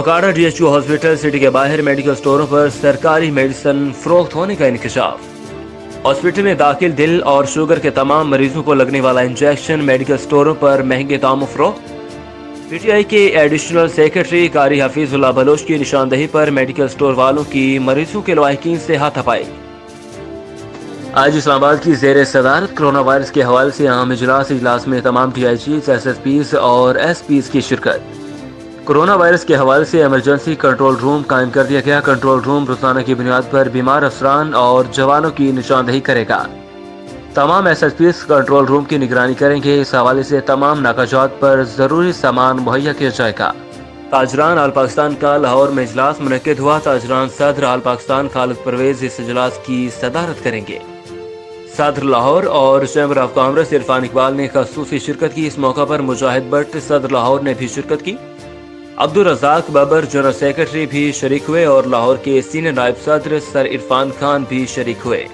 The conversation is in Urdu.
Okara D H O hospital city کے باہر میڈیکل سٹوروں پر سرکاری میڈیسن فروخت ہونے کا انکشاف۔ ہاسپٹل میں داخل دل اور شوگر کے تمام مریضوں کو لگنے والا انجیکشن میڈیکل سٹوروں پر مہنگے داموں فروخت۔ پی ٹی آئی کے ایڈیشنل سیکرٹری قاری حفیظ اللہ بلوچ کی نشاندہی پر میڈیکل سٹور والوں کی مریضوں کے لواحقین سے ہاتھ پائی۔ آج اسلام آباد کی زیر صدارت کرونا وائرس کے حوالے سے اہم اجلاس میں تمام D I Gs, S S Ps اور ایس پیز کی شرکت۔ کرونا وائرس کے حوالے سے ایمرجنسی کنٹرول روم قائم کر دیا گیا۔ کنٹرول روم روزانہ کی بنیاد پر بیمار افسران اور جوانوں کی نشاندہی کرے گا۔ تمام S S Ps control room کی نگرانی کریں گے۔ اس حوالے سے تمام ناکاجات پر ضروری سامان مہیا کیا جائے گا۔ تاجران آل پاکستان کا لاہور میں اجلاس منعقد ہوا۔ تاجران صدر آل پاکستان خالد پرویز اس اجلاس کی صدارت کریں گے۔ صدر لاہور اور chamber of commerce Irfan Iqbal نے خصوصی شرکت کی۔ اس موقع پر مجاہد بٹ صدر لاہور نے بھی شرکت کی۔ عبدالرزاق بابر جنرل سیکرٹری بھی شریک ہوئے اور لاہور کے سینئر نائب صدر سر عرفان خان بھی شریک ہوئے۔